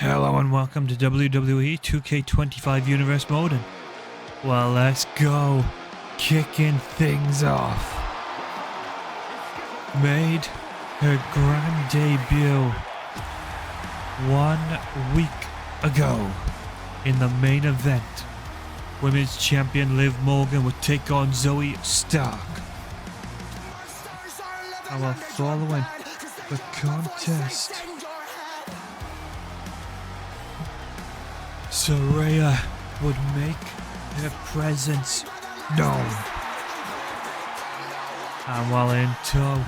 Hello and welcome to WWE 2K25 Universe Mode. And, well, let's go. Kicking things off. Made her grand debut 1 week ago in the main event. Women's champion Liv Morgan would take on Zoe Stark. And while following the contest, Saraya would make her presence known. And while in tow,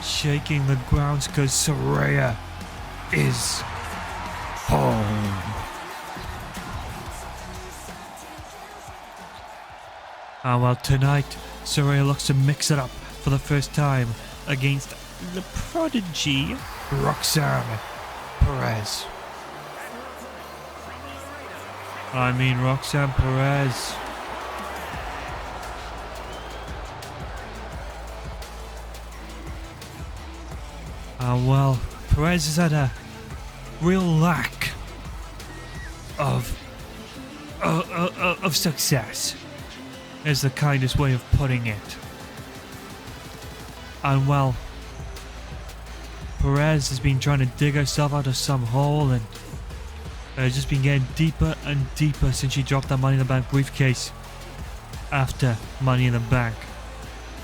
shaking the grounds because Saraya is home. And while tonight, Saraya looks to mix it up for the first time against the prodigy, Roxanne Perez. Roxanne Perez. Well, Perez has had a real lack of success, is the kindest way of putting it. And well, Perez has been trying to dig herself out of some hole and has just been getting deeper and deeper since she dropped that Money in the Bank briefcase after Money in the Bank.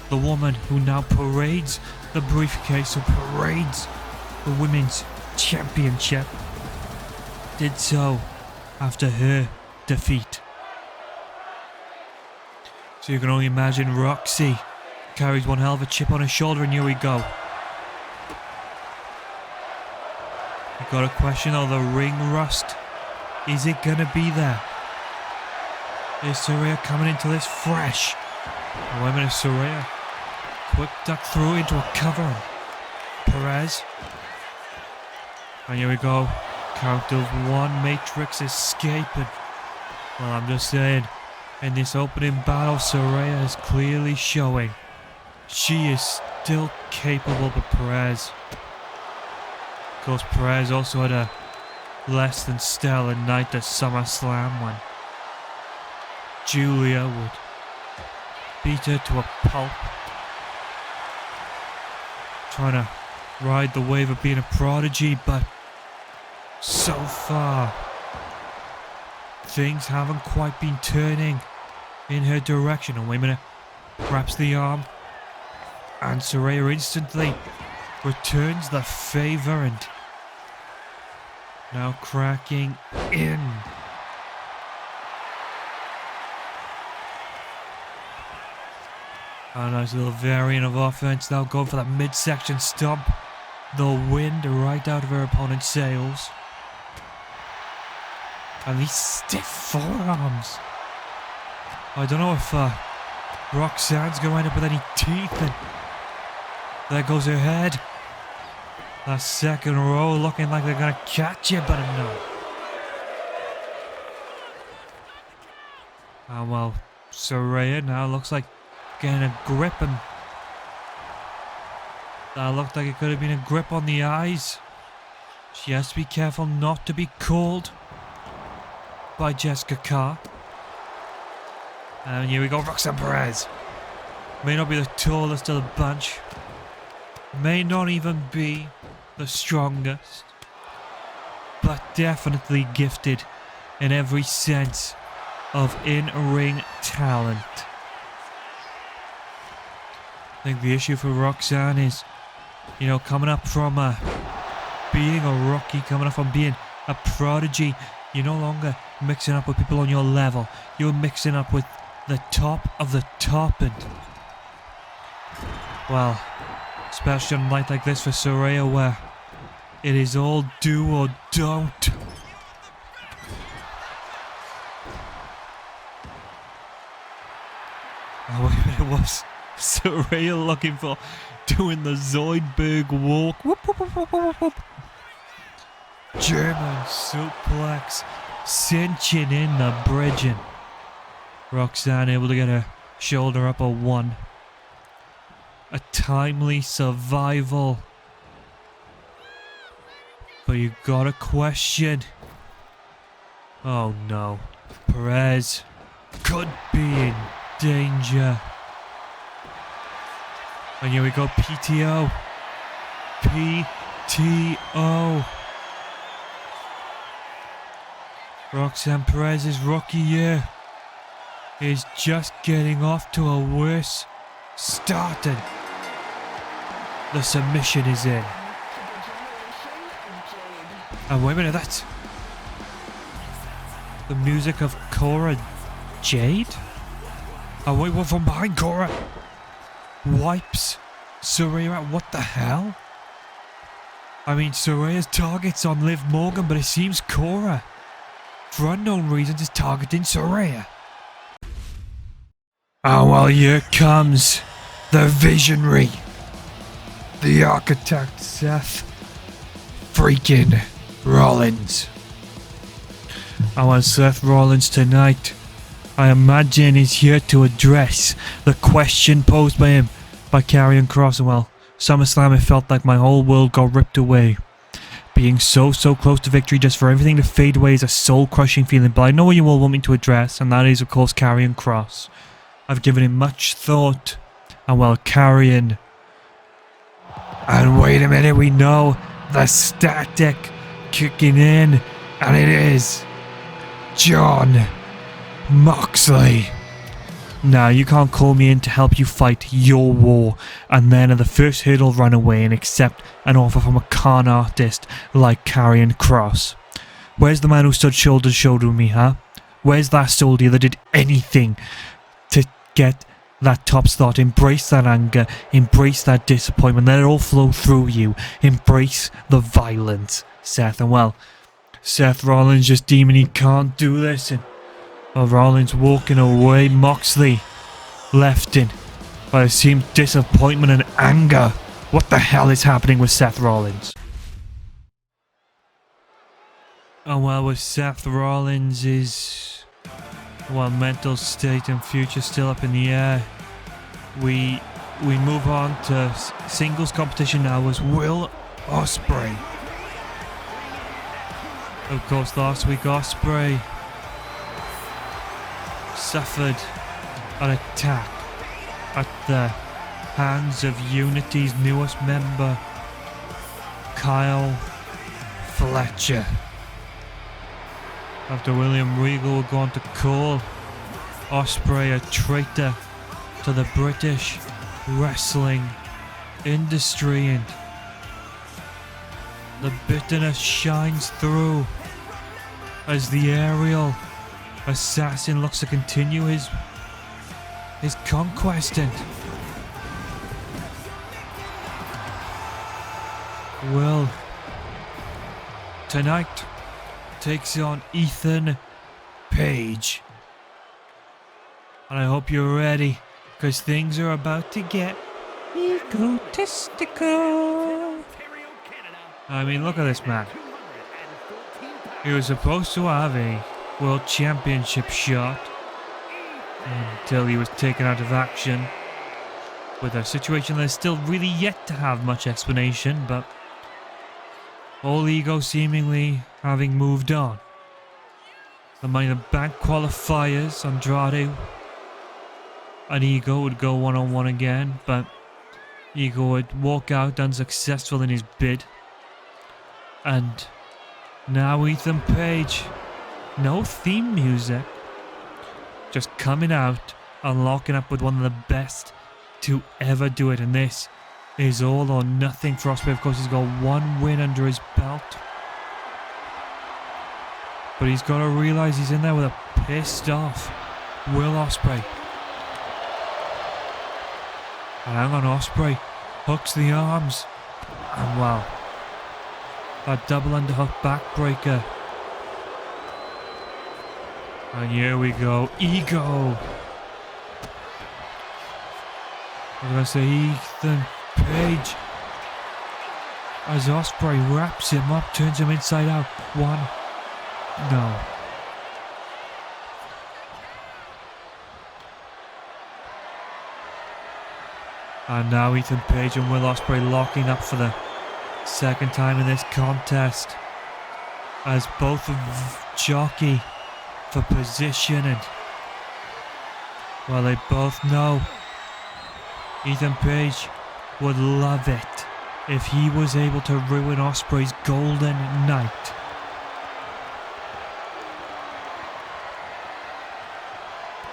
The woman who now parades the briefcase, who parades the Women's Championship, did so after her defeat. So you can only imagine Roxy carries one hell of a chip on her shoulder, and here we go. You got a question on the ring rust. Is it gonna be there? Is Saraya coming into this fresh? Wait a minute, Saraya. Quick duck through into a cover. Perez. And here we go. Count of one. Matrix escaping. Well, I'm just saying, in this opening battle, Saraya is clearly showing she is still capable, but Perez. Of course, Perez also had a less than stellar night at SummerSlam when Julia would beat her to a pulp, trying to ride the wave of being a prodigy, but so far things haven't quite been turning in her direction. And wait a minute, wraps the arm, and Saraya instantly returns the favor and now cracking in. A nice little variant of offense, now going for that midsection stomp. The wind right out of her opponent's sails. And these stiff forearms. I don't know if Roxanne's going to end up with any teeth. And there goes her head. That second row looking like they're going to catch you, but no. And well, Saraya now looks like getting a grip, and that looked like it could have been a grip on the eyes. She has to be careful not to be called by Jessica Carr. And here we go, Roxanne Perez. May not be the tallest of the bunch. May not even be the strongest, but definitely gifted in every sense of in-ring talent. I think the issue for Roxanne is, coming up from being a rookie, coming up from being a prodigy, you're no longer mixing up with people on your level. You're mixing up with the top of the top, and well, especially on a night like this for Saraya, where it is all do or don't. Oh, wait a minute, it was Saraya looking for doing the Zoidberg walk. Whoop, whoop, whoop, whoop, whoop, whoop. German suplex, cinching in the bridging. Roxanne able to get her shoulder up a one. A timely survival. But you gotta question Oh no. Perez could be in danger. And here we go, PTO. PTO. Roxanne Perez's rookie year is just getting off to a worse start. And the submission is in. And wait a minute, that's the music of Cora Jade? Oh wait, what from behind Cora? Wipes Saraya. What the hell? I mean, Saraya's target's on Liv Morgan, but it seems Cora, for unknown reasons, is targeting Saraya. Oh well, here comes the visionary, the architect, Seth freaking Rollins. I want Seth Rollins tonight, I imagine, is here to address the question posed by him by Karrion Kross. And well, SummerSlam, it felt like my whole world got ripped away. Being so close to victory, just for everything to fade away, is a soul-crushing feeling. But I know what you all want me to address, and that is, of course, Karrion Kross. I've given him much thought, and well, Karrion. And wait a minute, we know the static kicking in, and it is Jon Moxley. Now, you can't call me in to help you fight your war, and then at the first hurdle run away and accept an offer from a con artist like Karrion Kross. Where's the man who stood shoulder to shoulder with me, huh? Where's that soldier that did anything to get that top slot? Embrace that anger, embrace that disappointment, let it all flow through you. Embrace the violence, Seth. And well, Seth Rollins just deeming he can't do this, and Rollins walking away. Moxley left in by the same disappointment and anger. What the hell is happening with Seth Rollins? Oh well, with Seth Rollins' mental state and future still up in the air, we move on to singles competition now as Will Ospreay. Of course, last week Ospreay suffered an attack at the hands of Unity's newest member, Kyle Fletcher. After William Regal had gone to call Ospreay a traitor to the British wrestling industry, and the bitterness shines through as the aerial assassin looks to continue his conquest, and Will tonight takes on Ethan Page. And I hope you're ready, because things are about to get egotistical. I mean, look at this man. He was supposed to have a World Championship shot until he was taken out of action with a situation that's still really yet to have much explanation, but all ego seemingly having moved on. The Money in the Bank qualifiers, Andrade and Ego would go one-on-one again, but Ego would walk out unsuccessful in his bid. And now Ethan Page, no theme music, just coming out and locking up with one of the best to ever do it. And this is all or nothing for Ospreay. Of course, he's got one win under his belt, but he's got to realise he's in there with a pissed off Will Ospreay. And hang on, Ospreay hooks the arms, and wow, that double underhook backbreaker. And here we go, Ego. I was going to say Ethan Page, as Ospreay wraps him up, turns him inside out. One, no. And now Ethan Page and Will Ospreay locking up for the second time in this contest, as both of jockey for position, and well, they both know Ethan Page would love it if he was able to ruin Ospreay's golden night.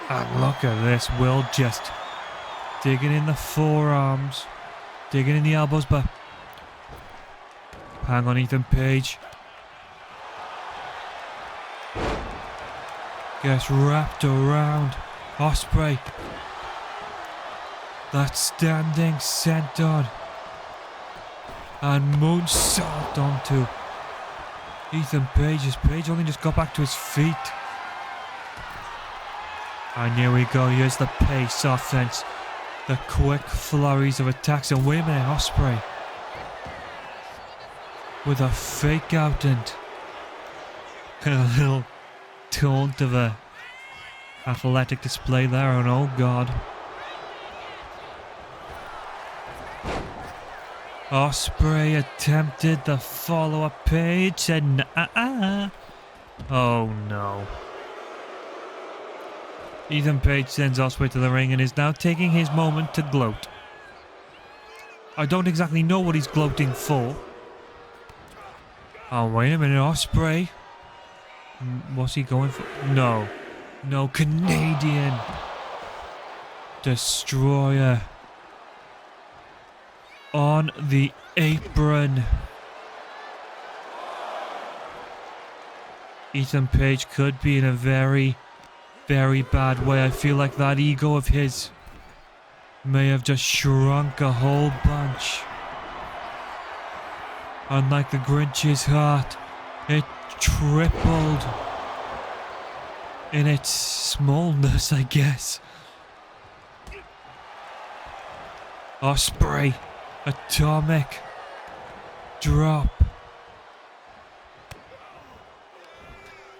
And look at this, Will just digging in the forearms, digging in the elbows, but hang on, Ethan Page gets wrapped around Ospreay. That standing senton and moonsault onto Ethan Page as Page only just got back to his feet. And here we go, here's the pace offense, the quick flurries of attacks, and wait a minute, Ospreay with a fake out and a little taunt of a athletic display there, and oh god. Ospreay attempted the follow-up. Page said nah. Oh no. Ethan Page sends Ospreay to the ring and is now taking his moment to gloat. I don't exactly know what he's gloating for. Oh, wait a minute, Ospreay. What's he going for? No. No, Canadian Destroyer on the apron. Ethan Page could be in a very, very bad way. I feel like that ego of his may have just shrunk a whole bunch. Unlike the Grinch's heart, it tripled in its smallness, I guess. Ospreay, atomic drop.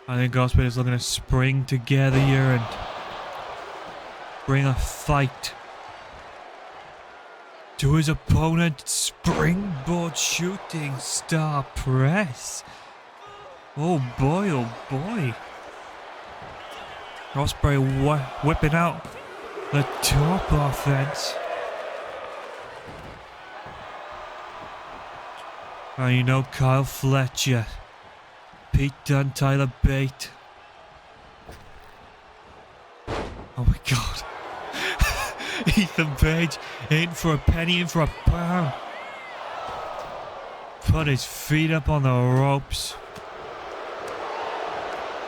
I think Ospreay is looking to spring together here and bring a fight to his opponent. Springboard shooting star press. Oh boy, oh boy. Ospreay whipping out the top offense. And you know, Kyle Fletcher, Pete Dunne, Tyler Bate. Oh my god. Ethan Page in for a penny, in for a pound. Put his feet up on the ropes.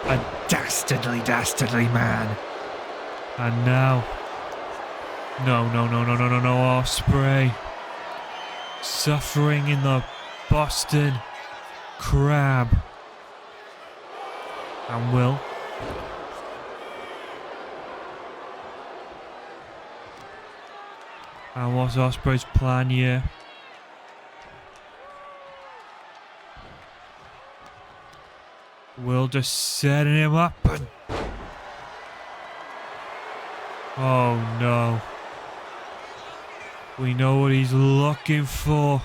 A dastardly, dastardly man. And now, no, Ospreay suffering in the Boston Crab. And Will. And what's Ospreay's plan here? Will just setting him up and... oh no. We know what he's looking for.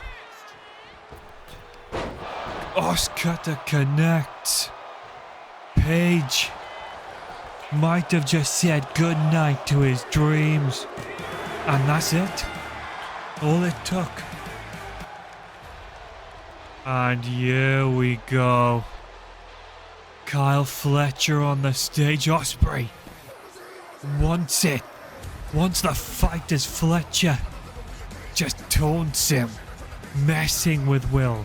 Oscar to connect. Page might have just said goodnight to his dreams. And that's it. All it took. And here we go. Kyle Fletcher on the stage. Ospreay wants it. Wants the fight as Fletcher just taunts him, messing with Will.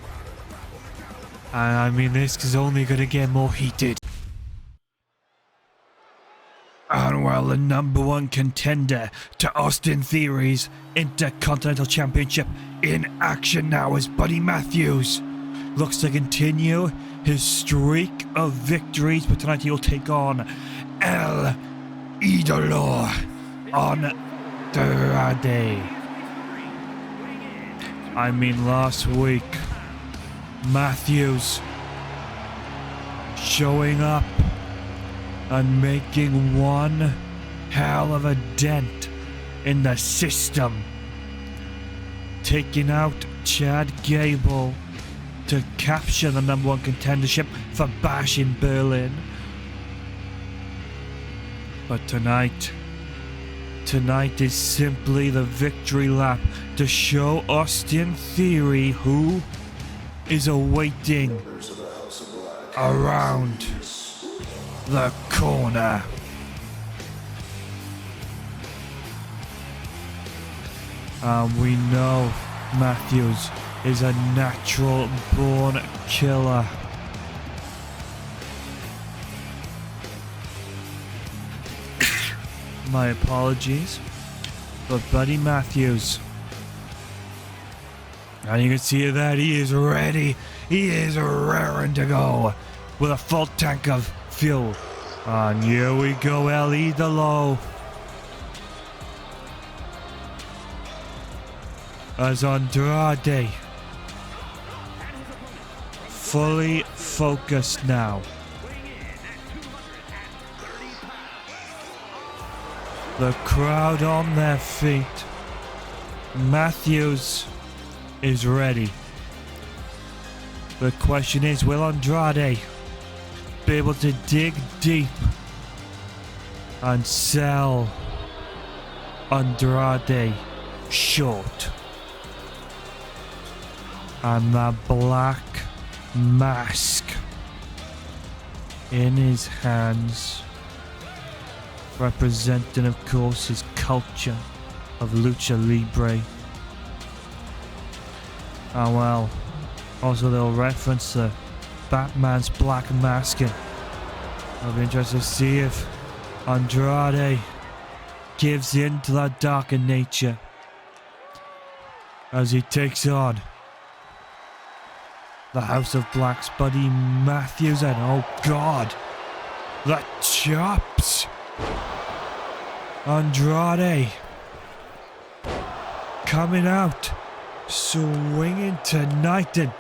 And I mean, this is only going to get more heated. And while the #1 contender to Austin Theory's Intercontinental Championship in action now as Buddy Matthews looks to continue his streak of victories, but tonight he'll take on El Idolo Andrade. I mean, last week, Matthews showing up and making one hell of a dent in the system, taking out Chad Gable to capture the #1 contendership for Bash in Berlin. But tonight is simply the victory lap to show Austin Theory who is awaiting around the corner. And we know Matthews is a natural born killer. My apologies. But Buddy Matthews, and you can see that he is ready. He is raring to go with a full tank of fuel. And here we go, Ellie Delo. As Andrade, fully focused now. The crowd on their feet. Matthews is ready. The question is, will Andrade be able to dig deep and sell Andrade short? And the black mask in his hands, representing, of course, his culture of lucha libre. And well, also they'll reference the Batman's black mask, and I'll be interested to see if Andrade gives in to that darker nature as he takes on the House of Black's Buddy Matthews. And oh god, the chops! Andrade coming out, swinging tonight, and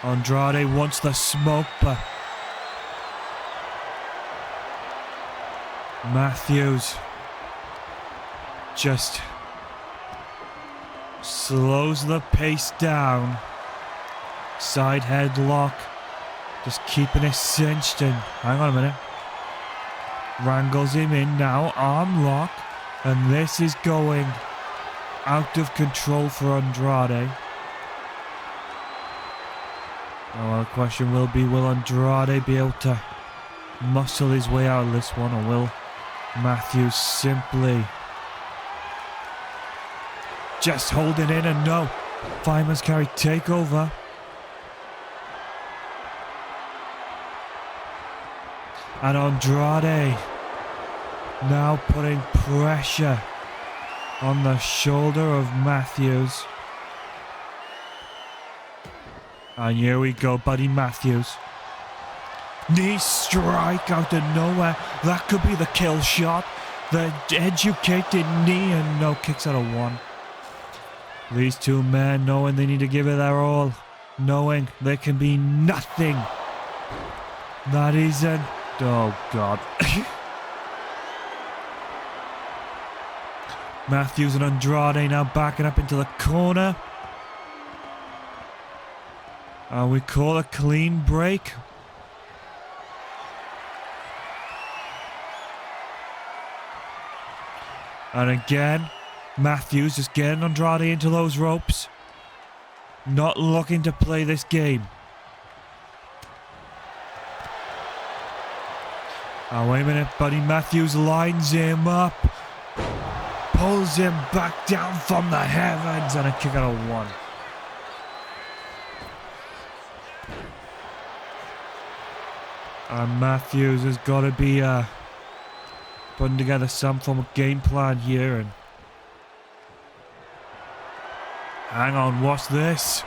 Andrade wants the smoke, but Matthews just slows the pace down. Side headlock, just keeping it cinched, and hang on a minute. Wrangles him in now, arm lock, and this is going out of control for Andrade. Oh, well, the question will be, will Andrade be able to muscle his way out of this one, or will Matthews simply just hold it in? And no, fireman's carry takeover. And Andrade now putting pressure on the shoulder of Matthews. And here we go, Buddy Matthews. Knee strike out of nowhere. That could be the kill shot. The educated knee, and no, kicks out of one. These two men knowing they need to give it their all. Knowing there can be nothing that isn't... Oh, God. Matthews and Andrade now backing up into the corner. We call a clean break. And again, Matthews just getting Andrade into those ropes. Not looking to play this game. Oh, wait a minute, Buddy Matthews lines him up. Pulls him back down from the heavens, and a kick out of one. And Matthews has got to be putting together some form of game plan here. And hang on, what's this?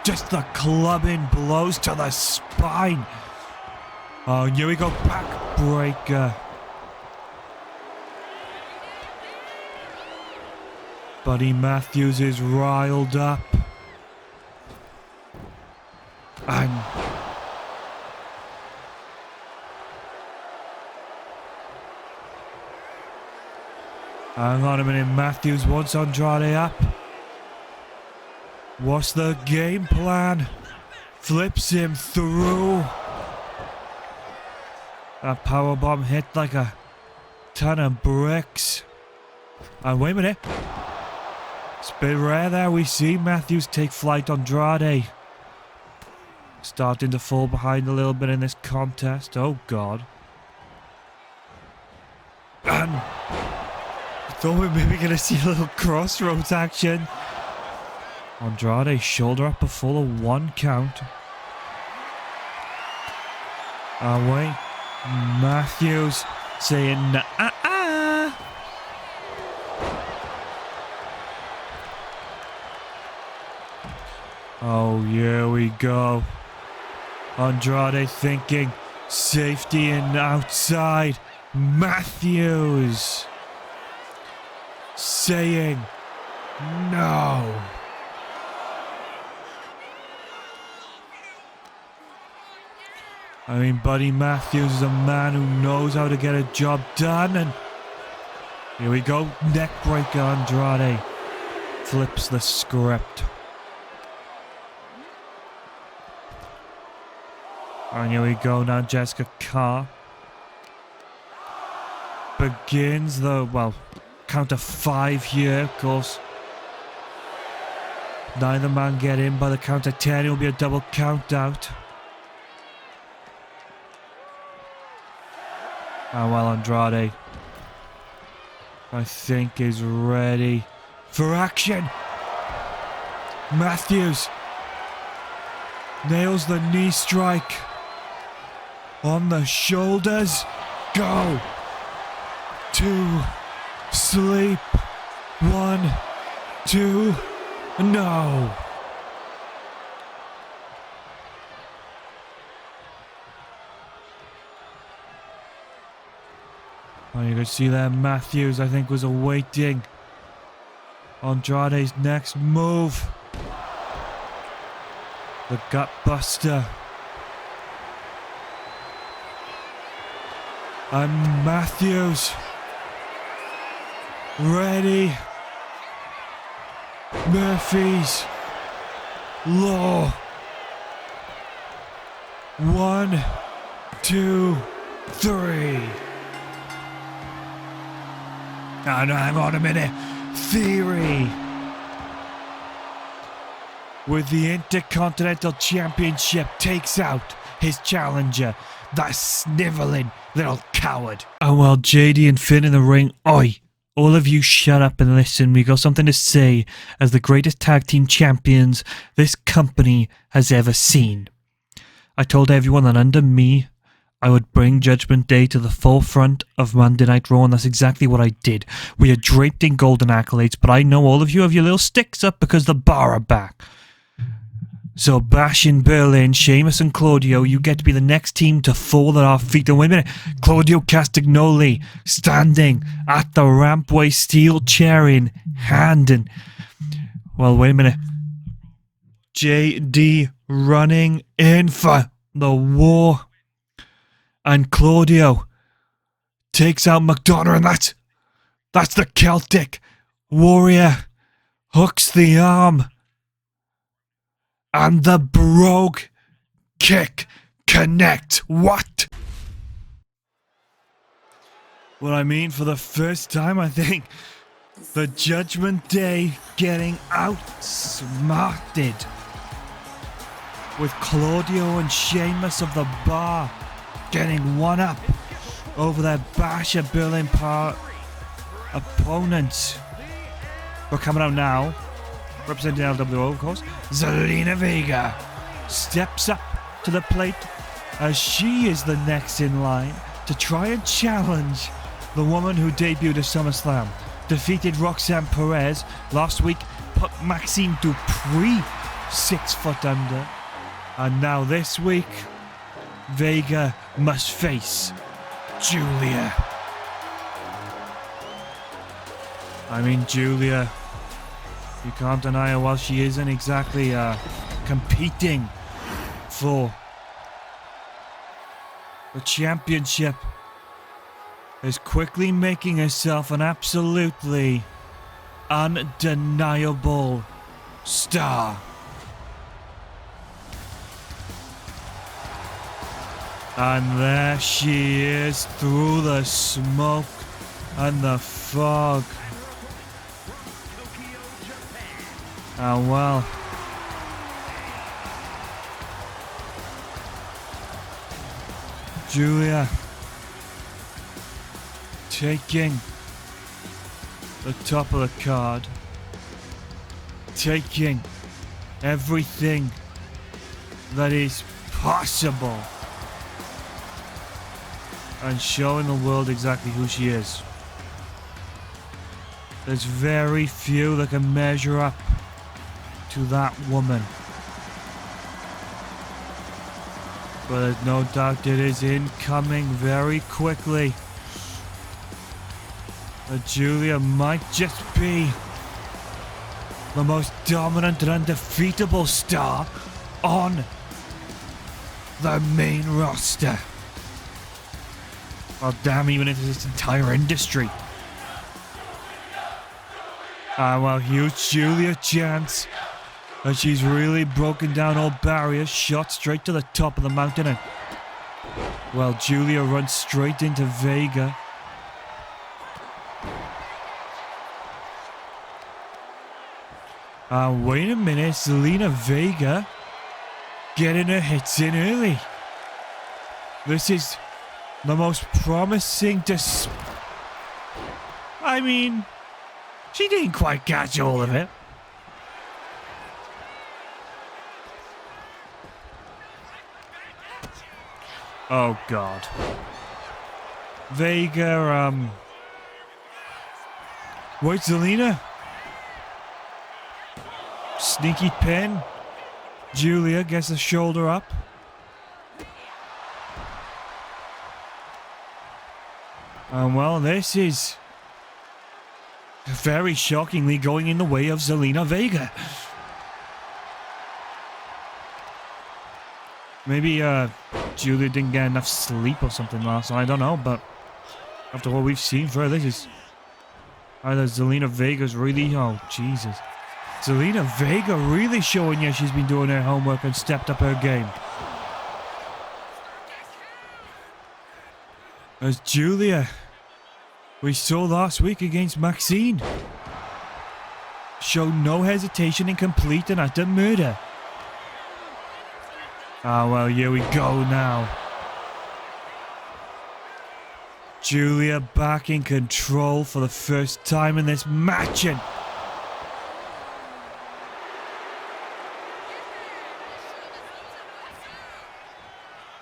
Just the clubbing blows to the spine. Oh, here we go, backbreaker. Buddy Matthews is riled up. And hang on a minute, Matthews wants Andrade up. What's the game plan? Flips him through. That powerbomb hit like a ton of bricks. And wait a minute. It's a bit rare there. We see Matthews take flight. Andrade starting to fall behind a little bit in this contest. Oh, God. And I thought we were maybe going to see a little crossroads action. Andrade shoulder up a full of 1 count. And wait. Matthews saying, nah. Oh, here we go. Andrade thinking safety and outside. Matthews saying no. I mean, Buddy Matthews is a man who knows how to get a job done. And here we go. Neck breaker. Andrade flips the script. And here we go now. Jessica Carr begins the, well, count of 5 here, of course. Neither man get in by the count of 10. It will be a double count out. And well, Andrade, I think, is ready for action. Matthews nails the knee strike on the shoulders. Go. 2. Sleep. 1. 2. No. Oh, you can see there Matthews, I think, was awaiting Andrade's next move. The gut buster. And Matthews ready. Murphy's Law. 1, 2, 3. And hang on a minute. Theory. With the Intercontinental Championship takes out his challenger, that sniveling little coward. And while JD and Finn in the ring, oi, all of you shut up and listen. We got something to say as the greatest tag team champions this company has ever seen. I told everyone that under me, I would bring Judgment Day to the forefront of Monday Night Raw, and that's exactly what I did. We are draped in golden accolades, but I know all of you have your little sticks up because the bar are back. So Bash in Berlin, Sheamus and Claudio, you get to be the next team to fall at our feet. And wait a minute, Claudio Castagnoli standing at the rampway, steel chair in hand. And, well, wait a minute. JD running in for the war. And Claudio takes out McDonough, and that's the Celtic Warrior. Hooks the arm. And the Brogue Kick connect. What? Well, I mean, for the first time, I think, the Judgment Day getting outsmarted. With Claudio and Sheamus of the Bar getting one up over their Bash of Berlin opponents. But coming out now, representing LWO, of course, Zelina Vega steps up to the plate as she is the next in line to try and challenge the woman who debuted at SummerSlam, defeated Roxanne Perez last week, put Maxine Dupree 6 foot under, and now this week, Vega must face Julia. I mean, Julia, you can't deny her, while she isn't exactly competing for the championship, is quickly making herself an absolutely undeniable star. And there she is through the smoke and the fog. And well, Julia taking the top of the card, taking everything that is possible and showing the world exactly who she is. There's very few that can measure up to that woman. But there's no doubt it is incoming very quickly. That Julia might just be the most dominant and undefeatable star on the main roster. Well, damn, even into this entire industry. Well, huge Julia chance. And she's really broken down all barriers, shot straight to the top of the mountain, and well, Julia runs straight into Vega. Wait a minute, Zelina Vega getting her hits in early. This is the most promising I mean, she didn't quite catch all of it. Oh God. Vega, wait, Zelina. Sneaky pin. Julia gets the shoulder up. And well, this is very shockingly going in the way of Zelina Vega. Maybe Julia didn't get enough sleep or something last night, I don't know, but after what we've seen for her, this is either Zelina Vega's really, oh Jesus. Zelina Vega really showing you she's been doing her homework and stepped up her game. As Julia, we saw last week against Maxine, showed no hesitation in complete and utter murder. Well, here we go now. Julia back in control for the first time in this match, and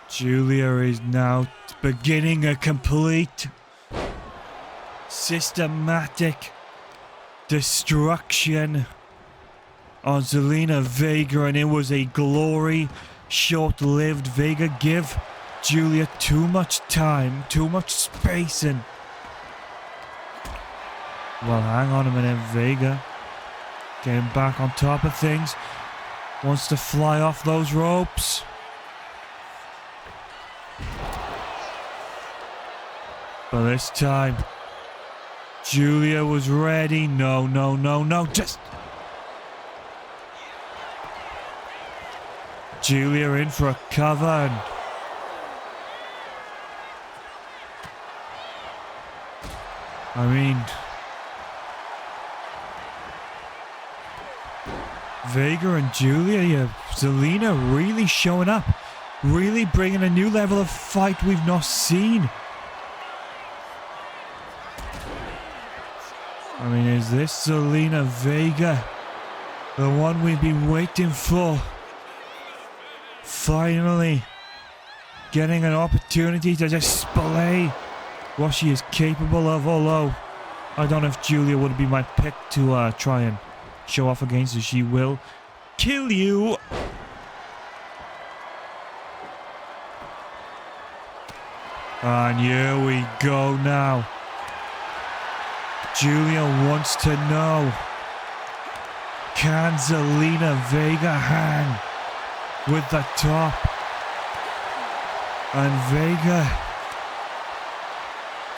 Julia is now beginning a complete systematic destruction on Zelina Vega, and it was a glory short-lived. Vega give Julia too much time, too much space, and well, hang on a minute. Vega getting back on top of things, wants to fly off those ropes. But this time Julia was ready. No, just Julia in for a cover, and I mean, Vega and Julia, Zelina really showing up, really bringing a new level of fight we've not seen. I mean, is this Zelina Vega, the one we've been waiting for? Finally getting an opportunity to display what she is capable of, although I don't know if Julia would be my pick to try and show off against her. She will kill you. And here we go now. Julia wants to know, can Zelina Vega hang with the top? And Vega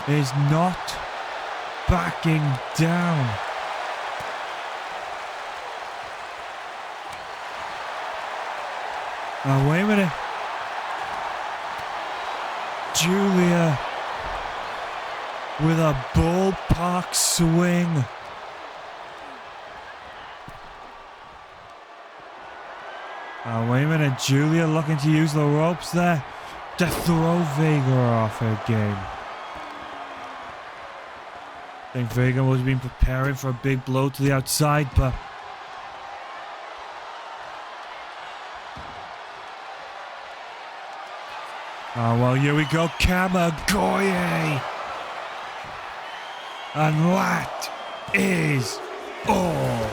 is not backing down. Now wait a minute. Julia with a ballpark swing. Oh, wait a minute. Julia looking to use the ropes there to throw Vega off her game. I think Vega was been preparing for a big blow to the outside, but oh, well, here we go. Kamagoye. And that is all.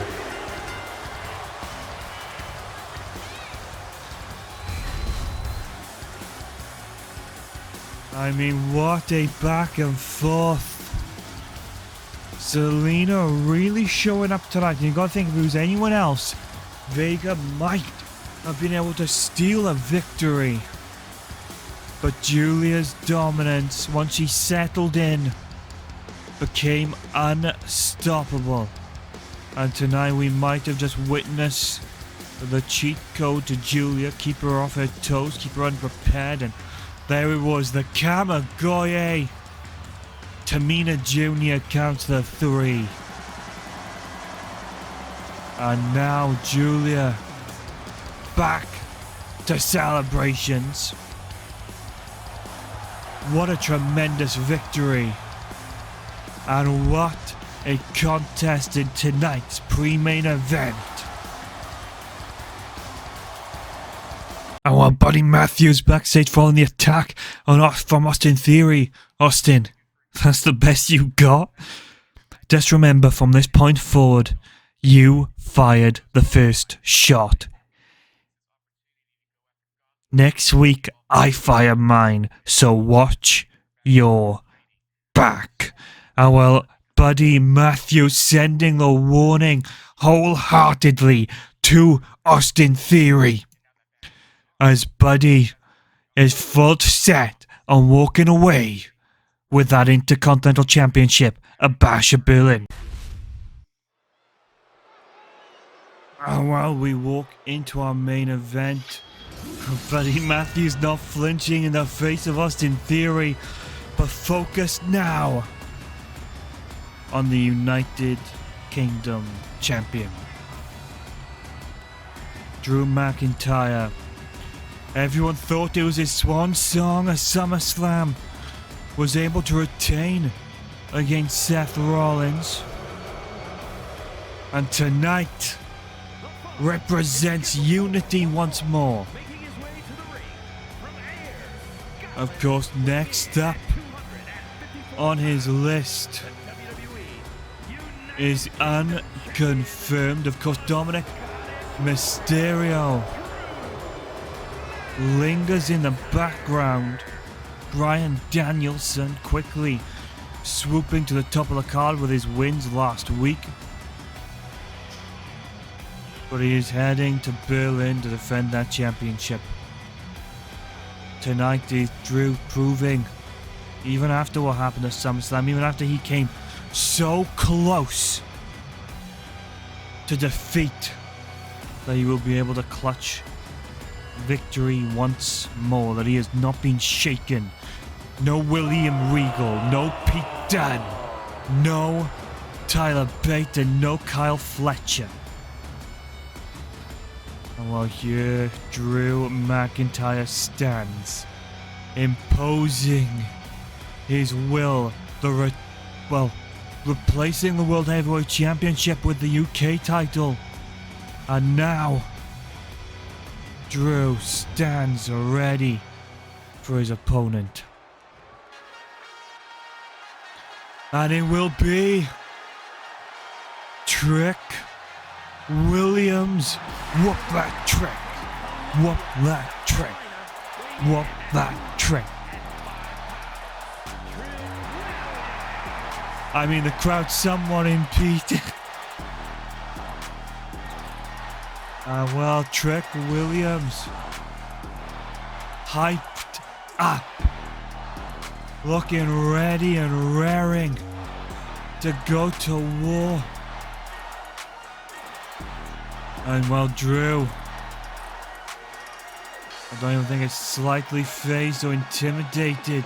I mean, what a back and forth. Selena really showing up tonight. And you gotta think, if it was anyone else, Vega might have been able to steal a victory. But Julia's dominance, once she settled in, became unstoppable. And tonight we might have just witnessed the cheat code to Julia. Keep her off her toes, keep her unprepared. And there it was, the Kamagoye. Tamina Jr. counts the 3. And now Julia back to celebrations. What a tremendous victory. And what a contest in tonight's pre-main event. And while Buddy Matthews backstage following the attack from Austin Theory. Austin, that's the best you got? Just remember, from this point forward, you fired the first shot. Next week, I fire mine, so watch your back. And well, Buddy Matthews sending the warning wholeheartedly to Austin Theory, as Buddy is full set on walking away with that Intercontinental Championship at Bash at Berlin. And while we walk into our main event, Buddy Matthews not flinching in the face of Austin Theory, but focused now on the United Kingdom champion, Drew McIntyre. Everyone thought it was his swan song at SummerSlam. Was able to retain against Seth Rollins. And tonight represents unity once more. Of course, next up on his list is unconfirmed. Of course, Dominic Mysterio lingers in the background. Bryan Danielson quickly swooping to the top of the card with his wins last week. But he is heading to Berlin to defend that championship. Tonight is Drew proving, even after what happened at SummerSlam, even after he came so close to defeat, that he will be able to clutch victory once more, that he has not been shaken. No William Regal, no Pete Dunne, no Tyler Bate, and no Kyle Fletcher. And while here Drew McIntyre stands, imposing his will, replacing the World Heavyweight Championship with the UK title. And now Drew stands ready for his opponent. And it will be Trick Williams. Whoop that trick. Whoop that trick. Whoop that trick. I mean, the crowd somewhat impeded. Well, Trick Williams hyped up, looking ready and raring to go to war. And while Drew I don't even think it's slightly phased or intimidated.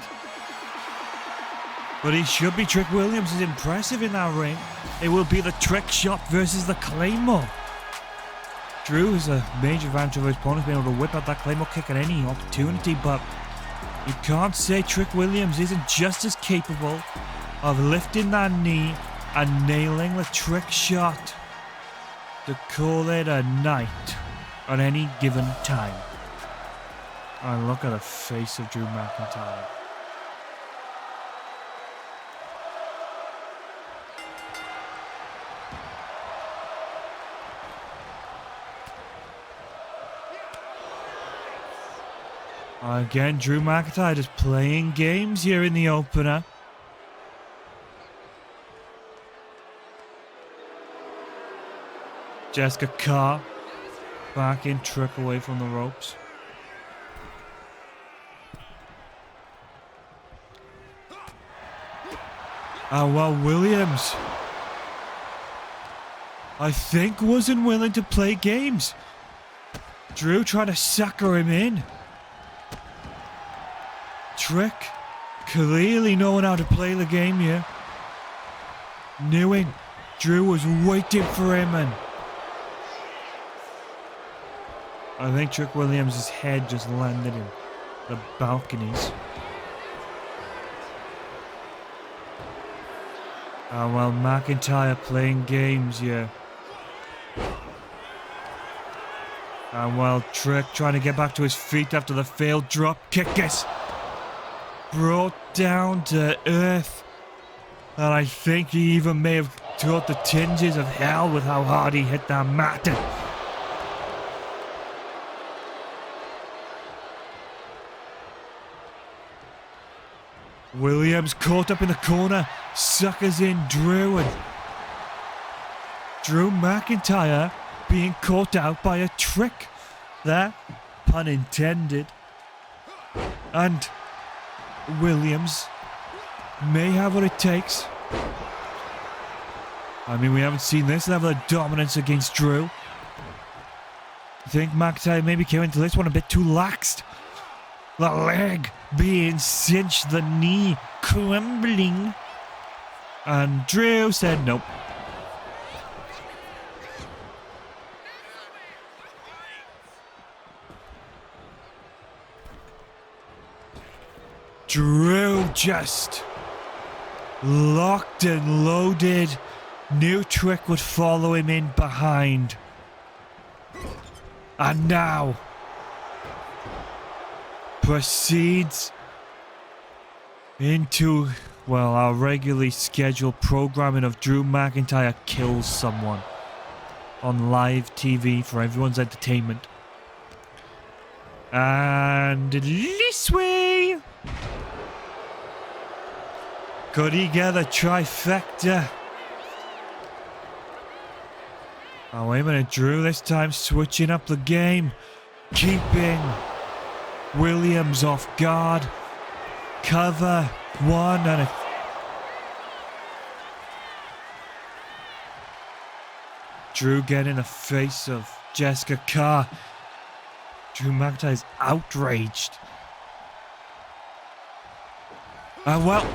But he should be. Trick Williams is impressive in that ring. It will be the trick shot versus the Claymore. Drew is a major advantage of his opponent being able to whip out that Claymore kick at any opportunity, but you can't say Trick Williams isn't just as capable of lifting that knee and nailing the trick shot to call it a night at any given time. And look at the face of Drew McIntyre. Again, Drew McIntyre just playing games here in the opener. Jessica Carr back in, Trick away from the ropes. Well, Williams, I think, wasn't willing to play games. Drew trying to sucker him in. Trick clearly knowing how to play the game here. Knowing Drew was waiting for him, and I think Trick Williams' head just landed in the balconies. Well, McIntyre playing games here. Well, Trick trying to get back to his feet after the failed drop kick gets brought down to earth. And I think he even may have got the tinges of hell with how hard he hit that mat. Williams caught up in the corner, suckers in Drew, and Drew McIntyre being caught out by a trick there, pun intended. And Williams may have what it takes. I mean, we haven't seen this level of dominance against Drew. I think McIntyre maybe came into this one a bit too laxed. The leg being cinched, the knee crumbling. And Drew said nope. Drew just locked and loaded. New Trick would follow him in behind. And now proceeds into, well, our regularly scheduled programming of Drew McIntyre kills someone on live TV for everyone's entertainment. And this way, could he get a trifecta? Oh, wait a minute, Drew this time switching up the game, keeping Williams off guard. Cover one and a... Drew getting in the face of Jessica Carr. Drew McIntyre's outraged. Well,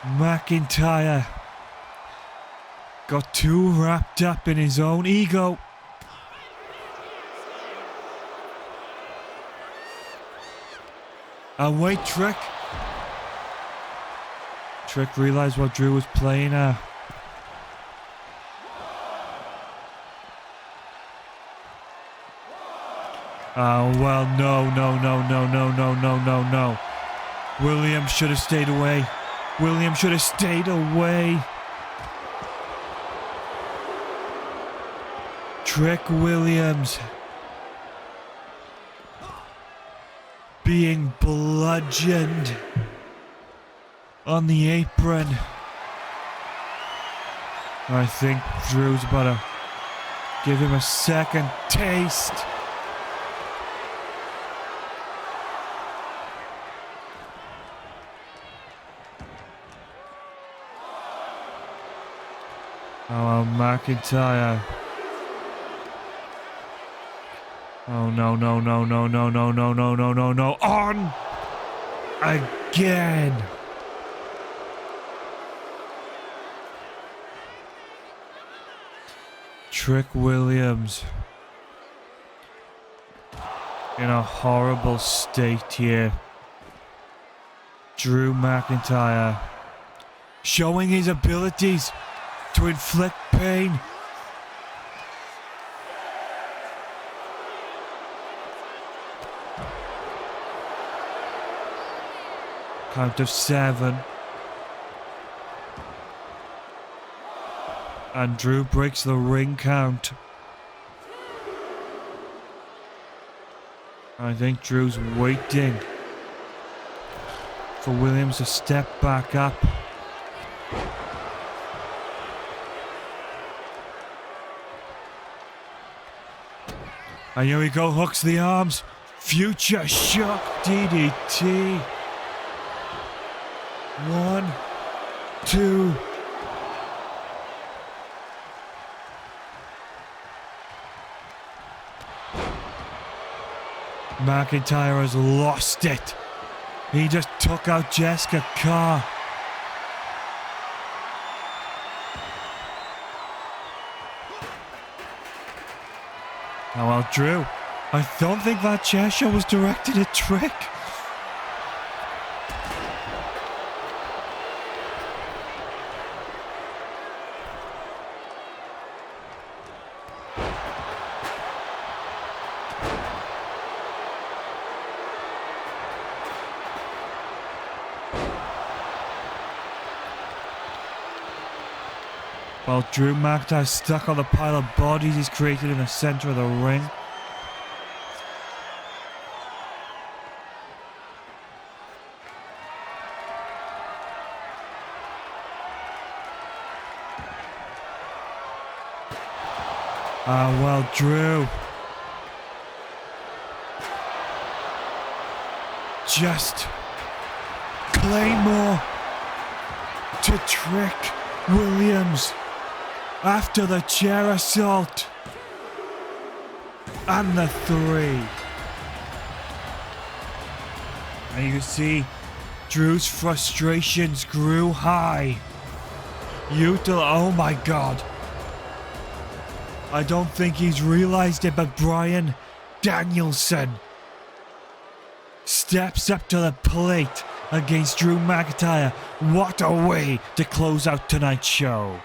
McIntyre got too wrapped up in his own ego. And wait, Trick. Trick realized what Drew was playing at. Oh, well, no. Williams should have stayed away. Williams should have stayed away. Trick Williams being bludgeoned on the apron. I think Drew's about to give him a second taste. Oh, McIntyre. Oh, no, no, no, no, no, no, no, no, no, no, no. On! Again! Trick Williams in a horrible state here. Drew McIntyre showing his abilities to inflict pain. Count of 7. And Drew breaks the ring count. I think Drew's waiting for Williams to step back up. And here we go, hooks the arms. Future shock DDT. 1, 2. McIntyre has lost it. He just took out Jessica Carr. Oh well, Drew, I don't think that chair shot was directed at Trick. While Drew McIntyre stuck on the pile of bodies he's created in the center of the ring. Ah, well, Drew. Just Claymore to Trick Williams. After the chair assault. And the 3. And you can see Drew's frustrations grew high. Oh my God. I don't think he's realized it, but Bryan Danielson steps up to the plate against Drew McIntyre. What a way to close out tonight's show.